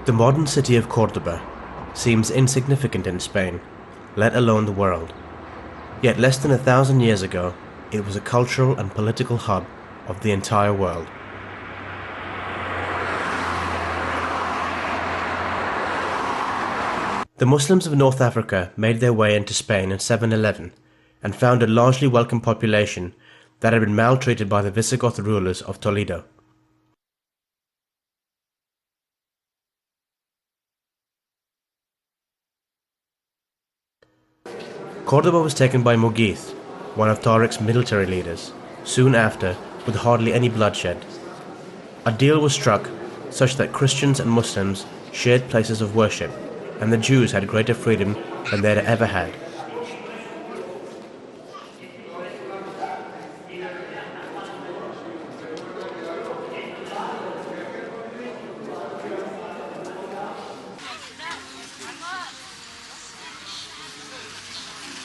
The modern city of Cordoba seems insignificant in Spain, let alone the world. Yet less than 1,000 years ago, it was a cultural and political hub of the entire world. The Muslims of North Africa made their way into Spain in 711 and found a largely welcome population that had been maltreated by the Visigoth rulers of Toledo. Cordoba was taken by Mughith, one of Tariq's military leaders, soon after, with hardly any bloodshed. A deal was struck such that Christians and Muslims shared places of worship, and the Jews had greater freedom than they had ever had.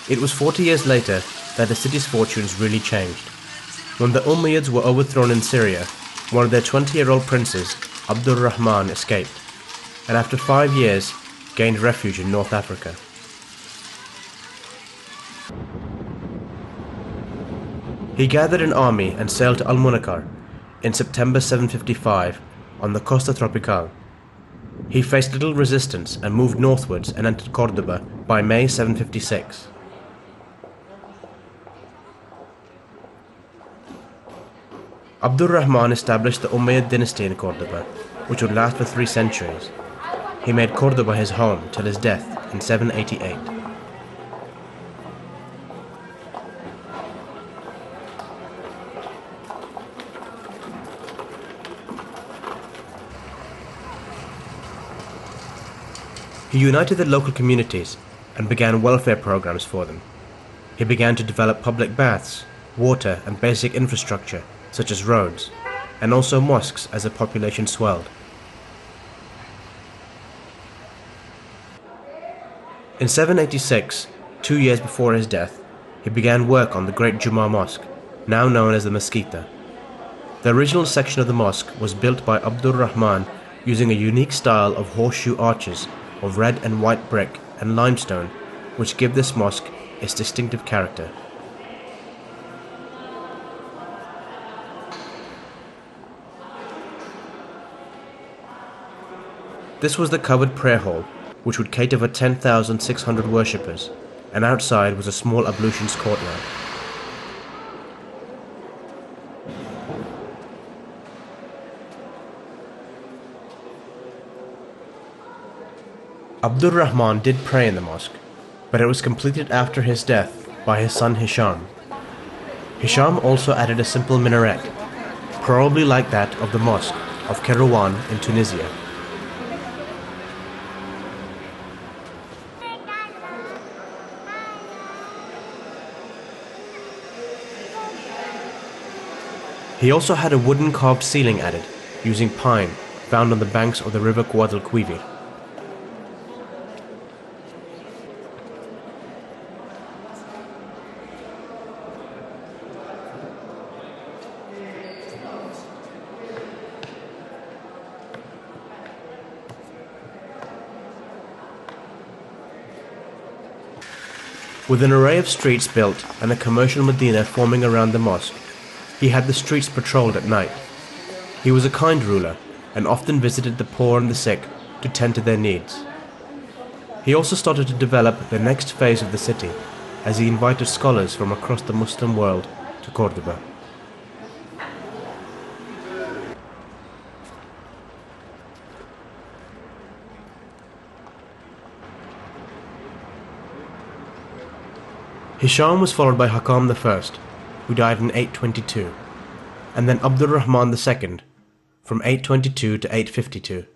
It was 40 years later that the city's fortunes really changed. When the Umayyads were overthrown in Syria, one of their 20-year-old princes, Abdur Rahman, escaped, and after 5 years gained refuge in North Africa. He gathered an army and sailed to Al-Munakkar in September 755 on the Costa Tropical. He faced little resistance and moved northwards and entered Cordoba by May 756. Abdur Rahman established the Umayyad dynasty in Cordoba, which would last for 3 centuries. He made Cordoba his home till his death in 788. He united the local communities and began welfare programs for them. He began to develop public baths, water and basic infrastructure such as roads, and also mosques as the population swelled. In 786, 2 years before his death, he began work on the Great Juma Mosque, now known as the Mesquita. The original section of the mosque was built by Abdur Rahman using a unique style of horseshoe arches of red and white brick and limestone, which give this mosque its distinctive character. This was the covered prayer hall, which would cater for 10,600 worshippers, and outside was a small ablutions courtyard. Abdur Rahman did pray in the mosque, but it was completed after his death by his son Hisham. Hisham also added a simple minaret, probably like that of the mosque of Kairouan in Tunisia. He also had a wooden carved ceiling added, using pine, found on the banks of the river Guadalquivir. With an array of streets built and a commercial medina forming around the mosque, he had the streets patrolled at night. He was a kind ruler and often visited the poor and the sick to tend to their needs. He also started to develop the next phase of the city as he invited scholars from across the Muslim world to Cordoba. Hisham was followed by Hakam I, who died in 822, and then Abdur Rahman II, from 822 to 852.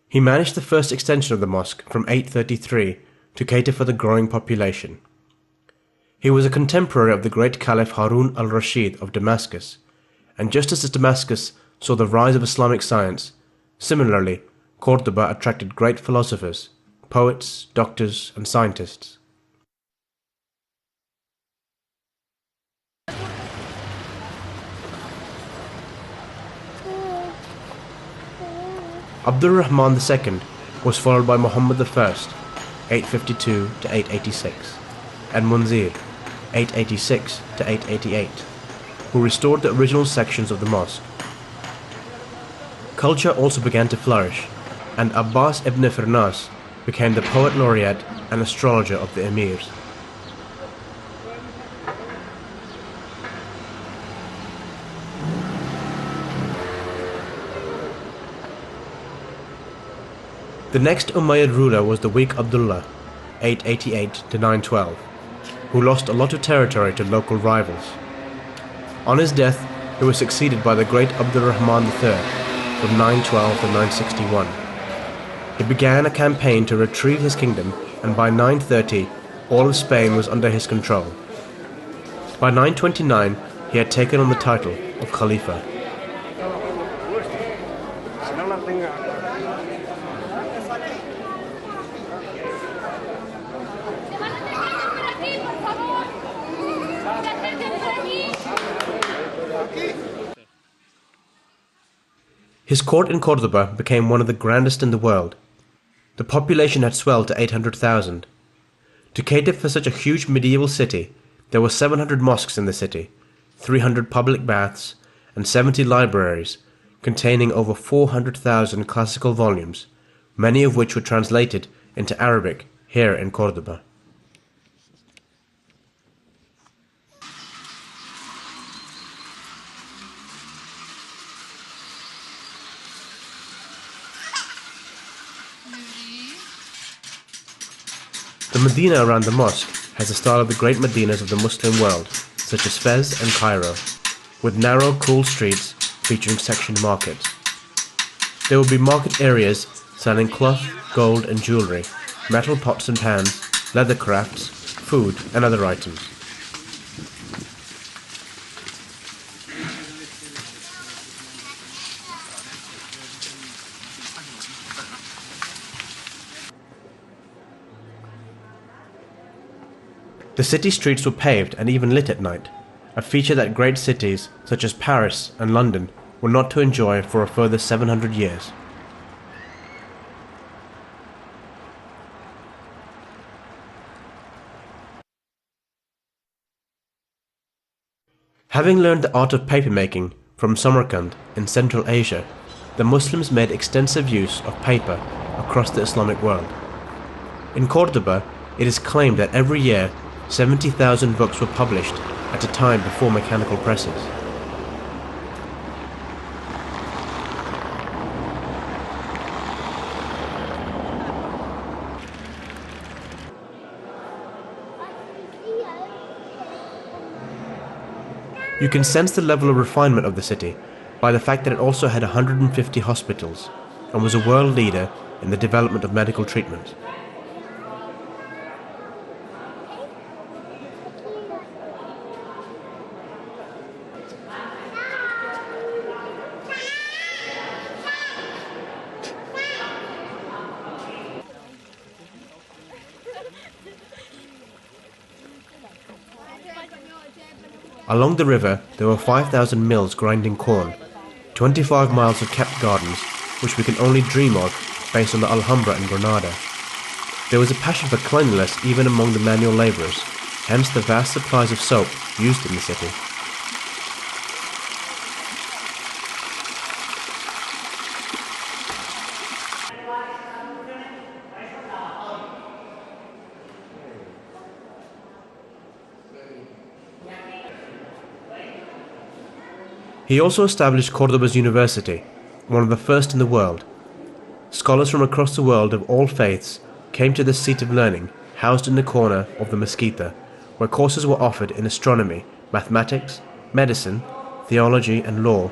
He managed the first extension of the mosque from 833 to cater for the growing population. He was a contemporary of the great Caliph Harun al-Rashid of Damascus, and just as Damascus saw the rise of Islamic science, similarly, Cordoba attracted great philosophers, poets, doctors, and scientists. Abdul Rahman II was followed by Muhammad I, 852 to 886, and Munzir, 886 to 888, who restored the original sections of the mosque. Culture also began to flourish, and Abbas ibn Firnas became the poet laureate and astrologer of the emirs. The next Umayyad ruler was the weak Abdullah, 888 to 912, who lost a lot of territory to local rivals. On his death, he was succeeded by the great Abdul Rahman III from 912 to 961. He began a campaign to retrieve his kingdom, and by 930, all of Spain was under his control. By 929, he had taken on the title of Khalifa. His court in Cordoba became one of the grandest in the world. The population had swelled to 800,000. To cater for such a huge medieval city, there were 700 mosques in the city, 300 public baths, and 70 libraries, containing over 400,000 classical volumes, many of which were translated into Arabic here in Cordoba. The Medina around the mosque has the style of the great Medinas of the Muslim world, such as Fez and Cairo, with narrow, cool streets featuring sectioned markets. There will be market areas selling cloth, gold and jewellery, metal pots and pans, leather crafts, food and other items. The city streets were paved and even lit at night, a feature that great cities such as Paris and London were not to enjoy for a further 700 years. Having learned the art of papermaking from Samarkand in Central Asia, the Muslims made extensive use of paper across the Islamic world. In Cordoba, it is claimed that every year 70,000 books were published at a time before mechanical presses. You can sense the level of refinement of the city by the fact that it also had 150 hospitals and was a world leader in the development of medical treatment. Along the river, there were 5,000 mills grinding corn, 25 miles of kept gardens, which we can only dream of based on the Alhambra in Granada. There was a passion for cleanliness even among the manual labourers, hence the vast supplies of soap used in the city. He also established Cordoba's University, one of the first in the world. Scholars from across the world of all faiths came to this seat of learning, housed in the corner of the Mesquita, where courses were offered in astronomy, mathematics, medicine, theology and law,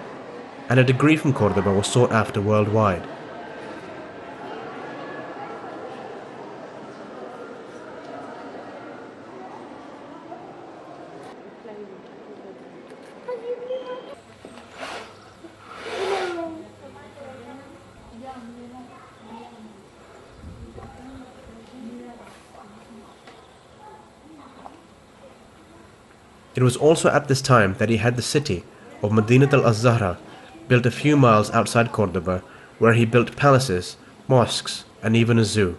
and a degree from Cordoba was sought after worldwide. It was also at this time that he had the city of Madinat al-Zahra, built a few miles outside Cordoba, where he built palaces, mosques, and even a zoo.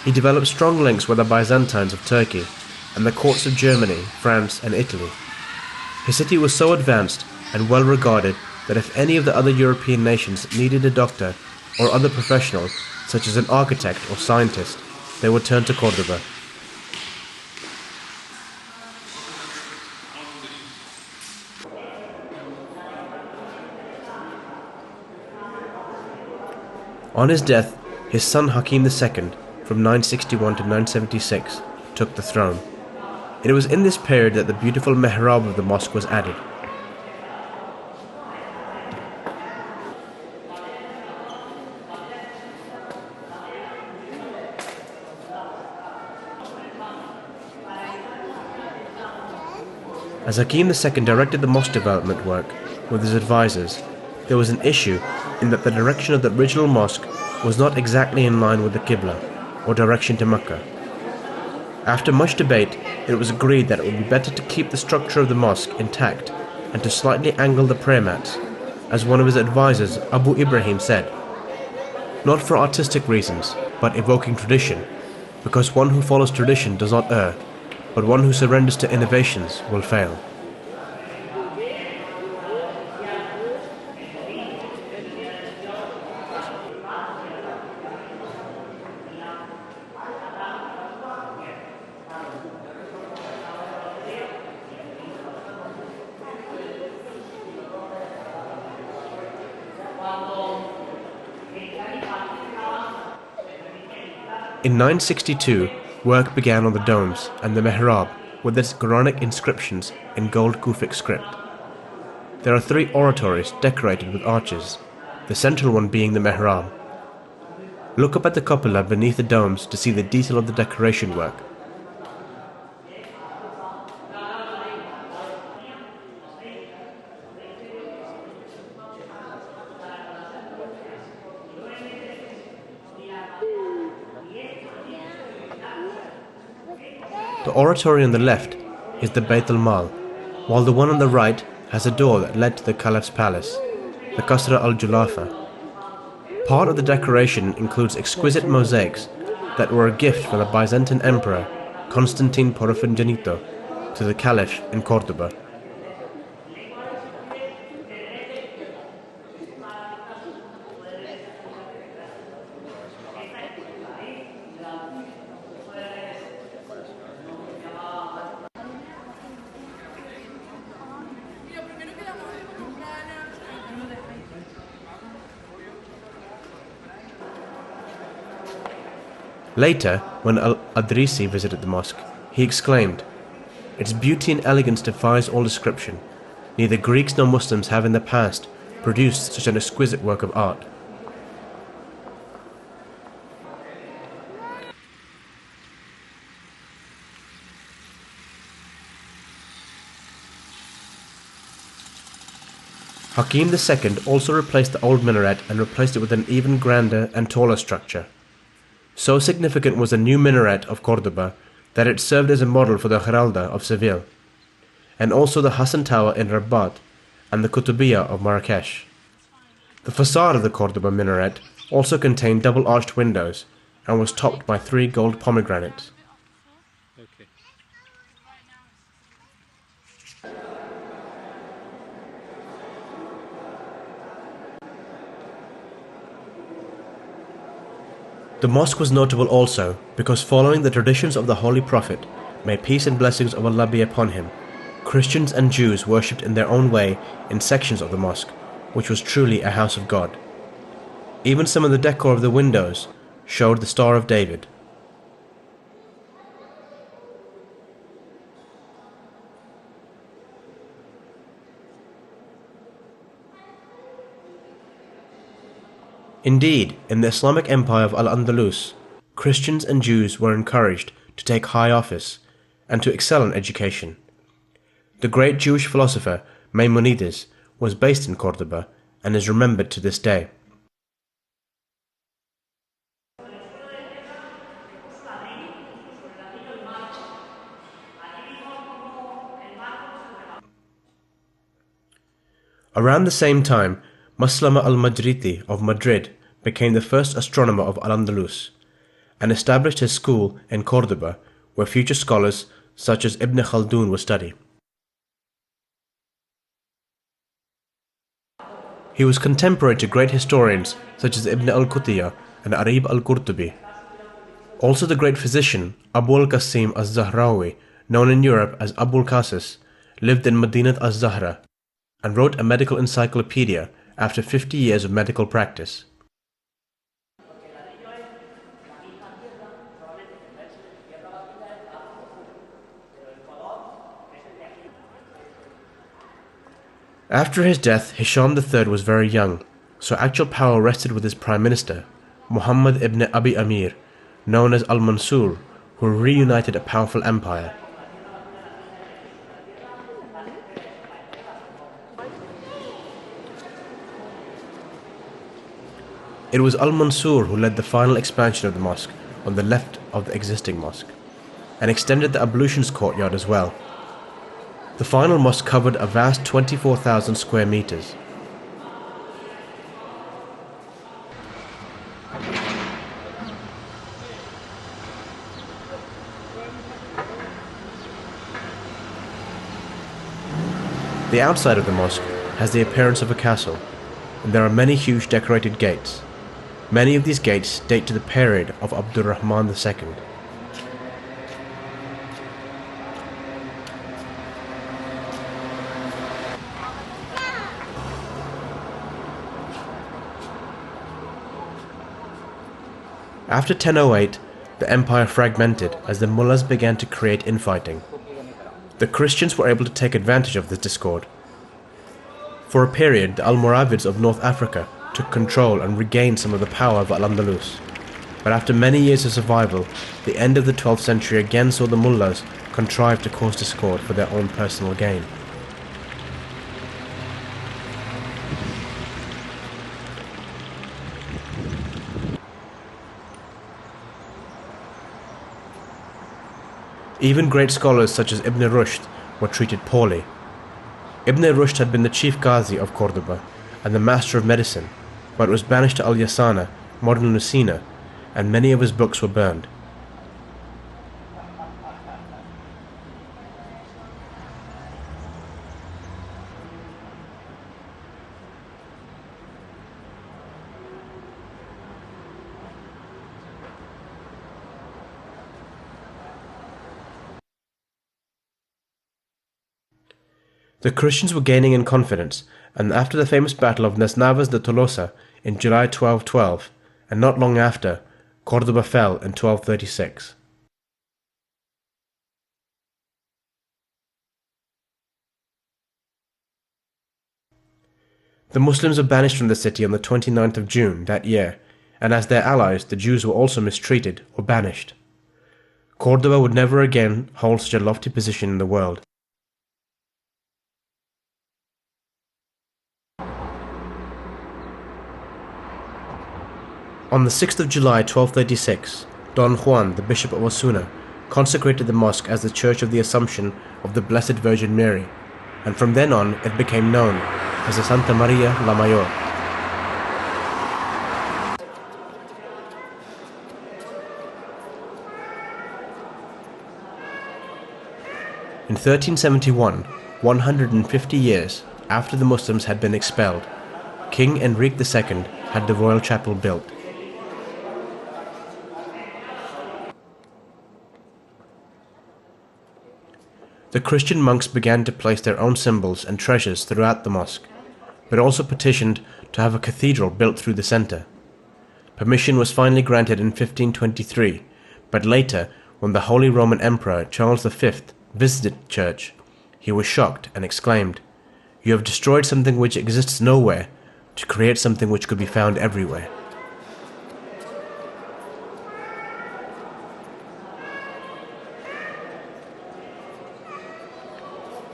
He developed strong links with the Byzantines of Turkey and the courts of Germany, France, and Italy. His city was so advanced and well regarded that if any of the other European nations needed a doctor or other professional, such as an architect or scientist, they would turn to Cordoba. On his death, his son Hakim II, from 961 to 976, took the throne. It was in this period that the beautiful mihrab of the mosque was added. As Hakim II directed the mosque development work with his advisors, there was an issue in that the direction of the original mosque was not exactly in line with the Qibla, or direction to Mecca. After much debate, it was agreed that it would be better to keep the structure of the mosque intact and to slightly angle the prayer mats, as one of his advisors, Abu Ibrahim, said, "Not for artistic reasons, but evoking tradition, because one who follows tradition does not err, but one who surrenders to innovations will fail." In 962, work began on the domes and the mihrab with its Quranic inscriptions in gold Kufic script. There are 3 oratories decorated with arches, the central one being the mihrab. Look up at the cupola beneath the domes to see the detail of the decoration work. The oratory on the left is the Bayt al-Mal, while the one on the right has a door that led to the Caliph's palace, the Qasr al-Julafa. Part of the decoration includes exquisite mosaics that were a gift from the Byzantine Emperor Constantine Porphyrogenito to the Caliph in Cordoba. Later, when Al-Adrisi visited the mosque, he exclaimed, "Its beauty and elegance defies all description. Neither Greeks nor Muslims have in the past produced such an exquisite work of art." Hakim II also replaced the old minaret and replaced it with an even grander and taller structure. So significant was the new minaret of Cordoba that it served as a model for the Giralda of Seville, and also the Hassan Tower in Rabat and the Qutubiyya of Marrakesh. The facade of the Cordoba minaret also contained double-arched windows and was topped by 3 gold pomegranates. The mosque was notable also because, following the traditions of the Holy Prophet, may peace and blessings of Allah be upon him, Christians and Jews worshipped in their own way in sections of the mosque, which was truly a house of God. Even some of the decor of the windows showed the Star of David. Indeed, in the Islamic Empire of Al-Andalus, Christians and Jews were encouraged to take high office and to excel in education. The great Jewish philosopher Maimonides, was based in Cordoba and is remembered to this day. Around the same time, Maslama al-Majriti of Madrid became the first astronomer of Al-Andalus and established his school in Cordoba, where future scholars such as Ibn Khaldun would study. He was contemporary to great historians such as Ibn al-Qutiyya and Arib al-Qurtubi. Also the great physician Abu al-Qasim az-Zahrawi, known in Europe as Abu al-Qasis, lived in Madinat az-Zahra and wrote a medical encyclopedia after 50 years of medical practice. After his death, Hisham III was very young, so actual power rested with his prime minister, Muhammad ibn Abi Amir, known as Al-Mansur, who reunited a powerful empire. It was Al-Mansur who led the final expansion of the mosque on the left of the existing mosque, and extended the ablutions courtyard as well. The final mosque covered a vast 24,000 square meters. The outside of the mosque has the appearance of a castle, and there are many huge decorated gates. Many of these gates date to the period of Abdurrahman II. After 1008, the empire fragmented as the mullahs began to create infighting. The Christians were able to take advantage of this discord. For a period, the Almoravids of North Africa took control and regained some of the power of Al-Andalus. But after many years of survival, the end of the 12th century again saw the mullahs contrive to cause discord for their own personal gain. Even great scholars such as Ibn Rushd were treated poorly. Ibn Rushd had been the chief Ghazi of Cordoba and the master of medicine, but was banished to Al-Yasana, modern Lucena, and many of his books were burned. The Christians were gaining in confidence, and after the famous battle of Las Navas de Tolosa in July 1212, and not long after, Cordoba fell in 1236. The Muslims were banished from the city on the 29th of June that year, and as their allies, the Jews were also mistreated or banished. Cordoba would never again hold such a lofty position in the world. On the 6th of July 1236, Don Juan, the Bishop of Osuna, consecrated the mosque as the Church of the Assumption of the Blessed Virgin Mary, and from then on it became known as the Santa Maria la Mayor. In 1371, 150 years after the Muslims had been expelled, King Enrique II had the royal chapel built. The Christian monks began to place their own symbols and treasures throughout the mosque, but also petitioned to have a cathedral built through the center. Permission was finally granted in 1523, but later, when the Holy Roman Emperor Charles V visited the church, he was shocked and exclaimed, "You have destroyed something which exists nowhere to create something which could be found everywhere."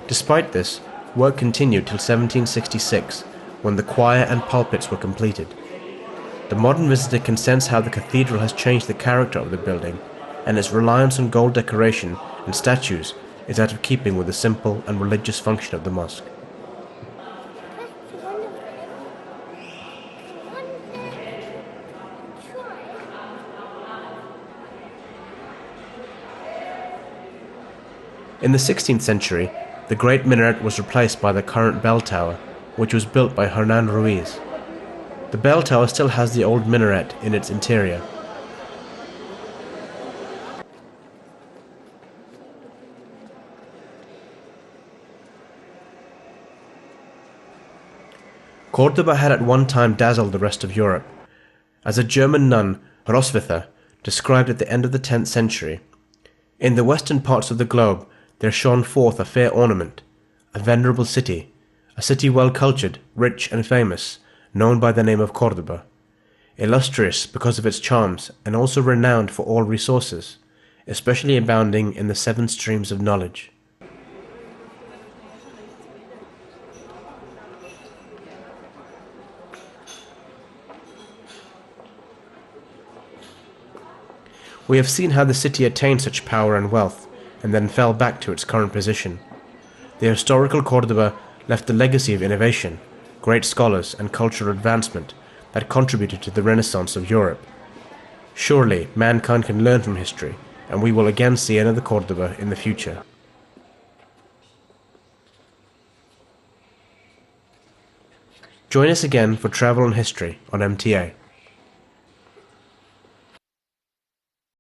Despite this, Work continued till 1766, when the choir and pulpits were completed. The modern visitor can sense how the cathedral has changed the character of the building, and its reliance on gold decoration and statues is out of keeping with the simple and religious function of the mosque. In the 16th century, the great minaret was replaced by the current bell tower, which was built by Hernan Ruiz. The bell tower still has the old minaret in its interior. Cordoba had at one time dazzled the rest of Europe. As a German nun, Roswitha, described at the end of the 10th century, "In the western parts of the globe there shone forth a fair ornament, a venerable city, a city well cultured, rich and famous, known by the name of Cordoba, illustrious because of its charms, and also renowned for all resources, especially abounding in the 7 streams of knowledge." We have seen how the city attained such power and wealth, and then fell back to its current position. The historical Cordoba left a legacy of innovation, great scholars, and cultural advancement that contributed to the Renaissance of Europe. Surely, mankind can learn from history, and we will again see another Cordoba in the future. Join us again for Travel and History on MTA.